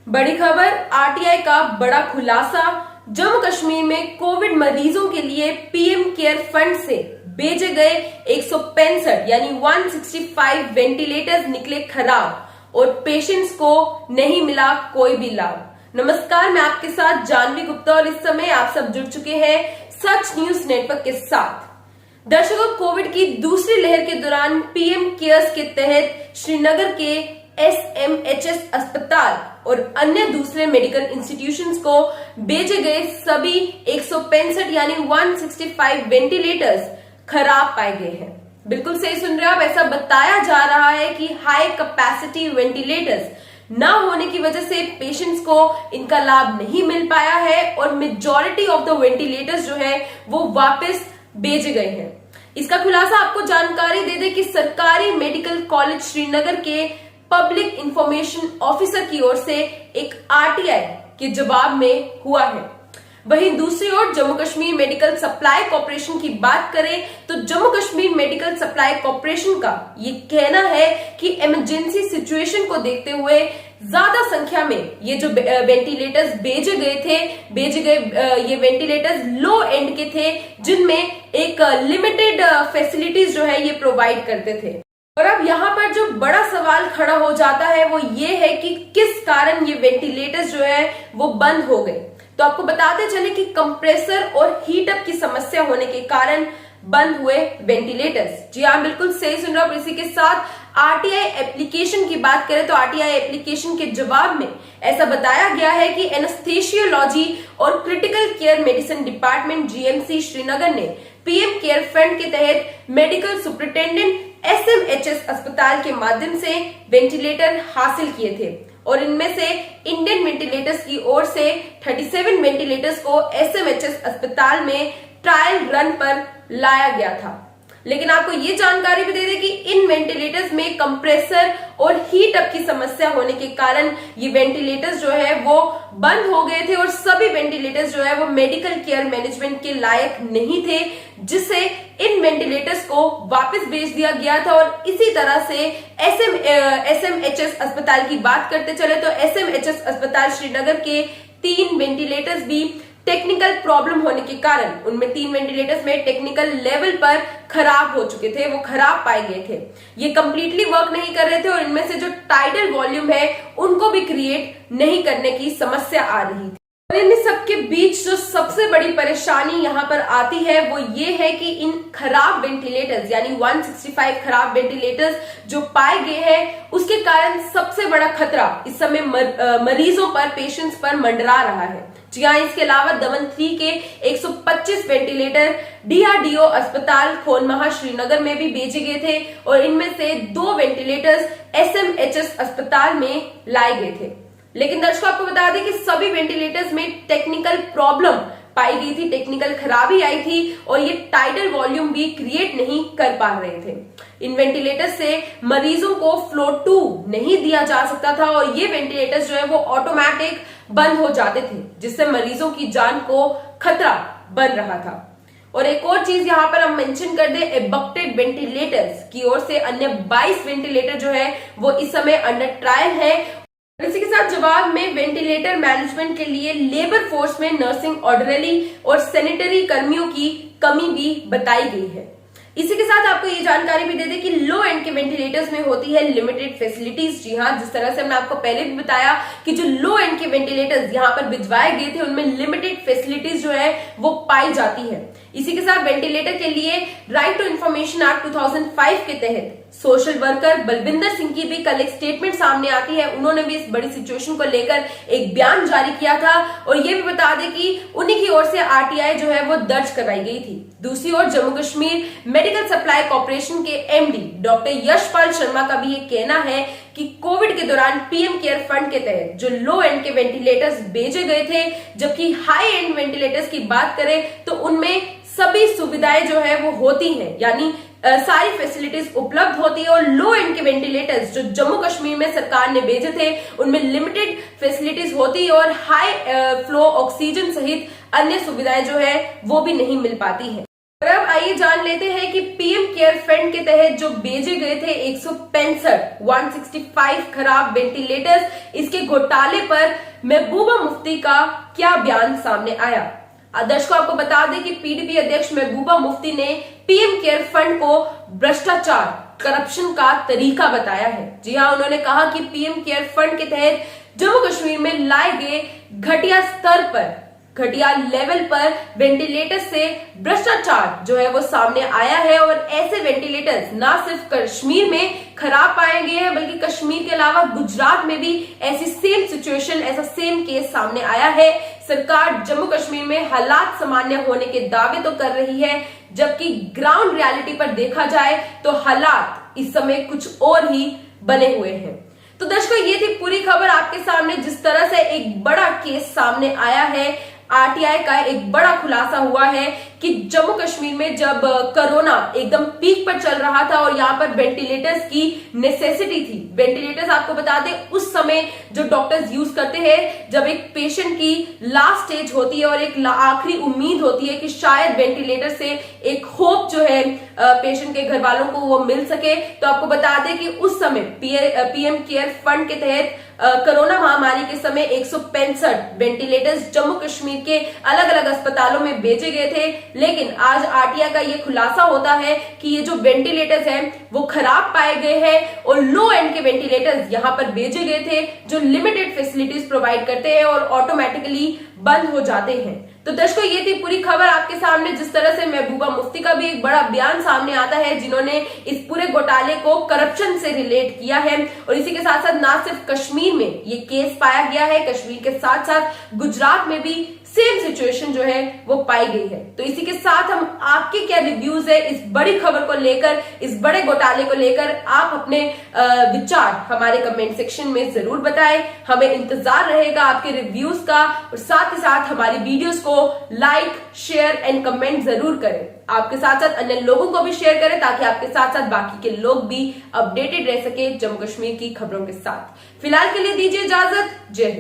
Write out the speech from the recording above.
बड़ी खबर, आरटीआई का बड़ा खुलासा। जम्मू कश्मीर में कोविड मरीजों के लिए पीएम केयर फंड से भेजे गए 165 यानी 165 वेंटिलेटर्स निकले खराब और पेशेंट्स को नहीं मिला कोई भी लाभ। नमस्कार, मैं आपके साथ जानवी गुप्ता और इस समय आप सब जुड़ चुके हैं सच न्यूज नेटवर्क के साथ। दर्शकों, कोविड की दूसरी लहर के दौरान पीएम केयर्स के तहत श्रीनगर के एसएमएचएस अस्पताल और अन्य दूसरे मेडिकल इंस्टीट्यूशंस को भेजे गए सभी 165 यानी 165 वेंटिलेटर्स खराब पाए गए हैं। बिल्कुल सही सुन रहे हो आप, ऐसा बताया जा रहा है कि हाई कैपेसिटी वेंटिलेटर्स ना होने की वजह से पेशेंट्स को इनका लाभ नहीं मिल पाया है और मेजॉरिटी ऑफ द वेंटिलेटर्स जो है वो वापस भेजे गए हैं। इसका खुलासा आपको जानकारी दे दे कि सरकारी मेडिकल कॉलेज श्रीनगर के पब्लिक इंफॉर्मेशन ऑफिसर की ओर से एक आरटीआई के जवाब में हुआ है। वहीं दूसरी ओर Jammu Kashmir Medical Supply Corporation की बात करें तो Jammu Kashmir Medical Supply Corporation का ये कहना है कि इमरजेंसी सिचुएशन को देखते हुए ज्यादा संख्या में ये जो वेंटिलेटर्स भेजे गए ये वेंटिलेटर्स लो एंड के थे, जिनमें एक लिमिटेड फैसिलिटीज जो है ये प्रोवाइड करते थे। और अब यहाँ पर जो बड़ा सवाल खड़ा हो जाता है वो ये है कि किस कारण ये वेंटिलेटर्स जो है वो बंद हो गए। तो आपको बताते चले कि कंप्रेसर और हीटअप की समस्या होने के कारण बंद हुए वेंटिलेटर्स। जी हाँ, बिल्कुल सही सुन रहे हो। इसी के साथ आरटीआई एप्लीकेशन की बात करें तो आरटीआई एप्लीकेशन के जवाब में ऐसा बताया गया है कि एनेस्थेसियोलॉजी और critical care medicine department GMC Srinagar ने पीएम केयर फंड के तहत मेडिकल सुपरिटेंडेंट एसएमएचएस अस्पताल के माध्यम से वेंटिलेटर हासिल किए थे और इनमें से इंडियन वेंटिलेटर्स की ओर से 37 वेंटिलेटर्स को एसएमएचएस अस्पताल में ट्रायल रन पर लाया गया था। लेकिन आपको ये जानकारी भी दे दें कि इन वेंटिलेटर्स में कंप्रेसर और हीट अप की समस्या होने के कारण ये वेंटिलेटर्स जो है वो बंद हो गए थे और सभी वेंटिलेटर्स जो है वो मेडिकल केयर मैनेजमेंट के लायक नहीं थे, जिससे इन वेंटिलेटर्स को वापस भेज दिया गया था। और इसी तरह से एसएमएचएस अस्पताल की बात करते चले तो एसएमएचएस अस्पताल श्रीनगर के 3 वेंटिलेटर्स भी टेक्निकल प्रॉब्लम होने के कारण उनमें 3 वेंटिलेटर्स में टेक्निकल लेवल पर खराब हो चुके थे, वो खराब पाए गए थे। ये कंप्लीटली वर्क नहीं कर रहे थे और इनमें से जो टाइडल वॉल्यूम है उनको भी क्रिएट नहीं करने की समस्या आ रही थी। और इन सबके बीच जो सबसे बड़ी परेशानी यहाँ पर आती है वो ये है कि इन खराब वेंटिलेटर्स यानी 165 खराब वेंटिलेटर्स जो पाए गए हैं उसके कारण सबसे बड़ा खतरा इस समय मरीजों पर, पेशेंट्स पर मंडरा रहा है। जी हाँ, इसके अलावा दमन 3 के 125 वेंटिलेटर डीआरडीओ अस्पताल खोनमहा श्रीनगर में भी भेजे गए थे और इनमें से 2 वेंटिलेटर्स एसएमएचएस अस्पताल में लाए गए थे। लेकिन दर्शकों, आपको बता दें कि सभी वेंटिलेटर्स में टेक्निकल प्रॉब्लम पाई गई थी, टेक्निकल खराबी आई थी और ये टाइडल वॉल्यूम भी क्रिएट नहीं कर पा रहे थे। इन वेंटिलेटर्स से मरीजों को फ्लो 2 नहीं दिया जा सकता था और ये वेंटिलेटर्स जो है वो ऑटोमेटिक बंद हो जाते थे, जिससे मरीजों की जान को खतरा बन रहा था। और एक और चीज यहाँ पर हम मेंशन कर दे, एबक्टेड वेंटिलेटर्स की ओर से अन्य 22 वेंटिलेटर जो है वो इस समय अंडर ट्रायल है। इसी के साथ जवाब में वेंटिलेटर मैनेजमेंट के लिए लेबर फोर्स में नर्सिंग, ऑर्डरली और सैनिटरी कर्मियों की कमी भी बताई गई है। इसी के साथ आपको ये जानकारी भी दे दें कि लो एंड के वेंटिलेटर्स में होती है लिमिटेड फैसिलिटीज। जी हाँ, जिस तरह से हमने आपको पहले भी बताया कि जो लो एंड के वेंटिलेटर्स यहाँ पर भिजवाए गए थे उनमें लिमिटेड फैसिलिटीज जो है वो पाई जाती है। इसी के साथ वेंटिलेटर के लिए राइट टू इंफॉर्मेशन एक्ट 2005 के तहत सोशल वर्कर बलविंदर सिंह की भी कल एक स्टेटमेंट सामने आती है। उन्होंने भी इस बड़ी सिचुएशन को लेकर एक बयान जारी किया था और ये भी बता दें कि उन्हीं की ओर से आरटीआई जो है वो दर्ज करवाई गई थी। दूसरी ओर Jammu Kashmir Medical Supply Corporation के एमडी डॉक्टर यशपाल शर्मा का भी ये कहना है कि कोविड के दौरान पीएम केयर फंड के तहत जो लो एंड के वेंटिलेटर्स भेजे गए थे, जबकि हाई एंड वेंटिलेटर्स की बात करें तो उनमें सभी सुविधाएं जो है वो होती हैं, यानी सारी फैसिलिटीज उपलब्ध होती है। और लो एंड के वेंटिलेटर्स जो जम्मू कश्मीर में सरकार ने भेजे थे उनमें लिमिटेड फैसिलिटीज होती है और हाई फ्लो ऑक्सीजन सहित अन्य सुविधाएं जो है वो भी नहीं मिल पाती है। और अब आइए जान लेते हैं कि पीएम केयर फंड के तहत जो भेजे गए थे 165 खराब वेंटिलेटर्स, इसके घोटाले पर महबूबा मुफ्ती का क्या बयान सामने आया। दर्शकों, आपको बता दें कि पीडीपी अध्यक्ष महबूबा मुफ्ती ने पीएम केयर फंड को भ्रष्टाचार, करप्शन का तरीका बताया है। जी हां, उन्होंने कहा कि पीएम केयर फंड के तहत जम्मू कश्मीर में लाए गए घटिया स्तर पर, घटिया लेवल पर वेंटिलेटर से भ्रष्टाचार जो है वो सामने आया है और ऐसे वेंटिलेटर्स ना सिर्फ कश्मीर में खराब पाए गए हैं बल्कि कश्मीर के अलावा गुजरात में भी ऐसी सेम सिचुएशन, ऐसा सेम केस सामने आया है। सरकार जम्मू कश्मीर में हालात सामान्य होने के दावे तो कर रही है, जबकि ग्राउंड रियलिटी पर देखा जाए तो हालात इस समय कुछ और ही बने हुए हैं। तो दर्शकों, ये थी पूरी खबर आपके सामने। जिस तरह से एक बड़ा केस सामने आया है, आरटीआई का एक बड़ा खुलासा हुआ है कि जम्मू कश्मीर में जब कोरोना एकदम पीक पर चल रहा था और यहाँ पर वेंटिलेटर्स की नेसेसिटी थी। वेंटिलेटर्स आपको बता दें उस समय जो डॉक्टर्स यूज करते हैं जब एक पेशेंट की लास्ट स्टेज होती है और एक आखिरी उम्मीद होती है कि शायद वेंटिलेटर से एक होप जो है पेशेंट के घर वालों को वो मिल सके। तो आपको बता दें कि उस समय पीएम केयर फंड के तहत कोरोना महामारी के समय 165 वेंटिलेटर्स जम्मू कश्मीर के अलग अलग अस्पतालों में भेजे गए थे। लेकिन आज आरटीआई का ये खुलासा होता है कि ये जो वेंटिलेटर्स हैं वो खराब पाए गए हैं और लो एंड के वेंटिलेटर्स यहां पर भेजे गए थे जो लिमिटेड फैसिलिटीज प्रोवाइड करते हैं और ऑटोमेटिकली बंद हो जाते हैं। तो दर्शकों, ये थी पूरी खबर आपके सामने। जिस तरह से महबूबा मुफ्ती का भी एक बड़ा बयान सामने आता है, जिन्होंने इस पूरे घोटाले को करप्शन से रिलेट किया है और इसी के साथ साथ ना सिर्फ कश्मीर में ये केस पाया गया है, कश्मीर के साथ साथ गुजरात में भी सेम सिचुएशन जो है वो पाई गई है। तो इसी के साथ हम आपके क्या रिव्यूज है इस बड़ी खबर को लेकर, इस बड़े घोटाले को लेकर, आप अपने विचार हमारे कमेंट सेक्शन में जरूर बताएं। हमें इंतजार रहेगा आपके रिव्यूज का और साथ ही साथ हमारी वीडियोस को लाइक, शेयर एंड कमेंट जरूर करें। आपके साथ साथ अन्य लोगों को भी शेयर करें ताकि आपके साथ साथ बाकी के लोग भी अपडेटेड रह सके जम्मू कश्मीर की खबरों के साथ। फिलहाल के लिए दीजिए इजाजत। जय हिंद।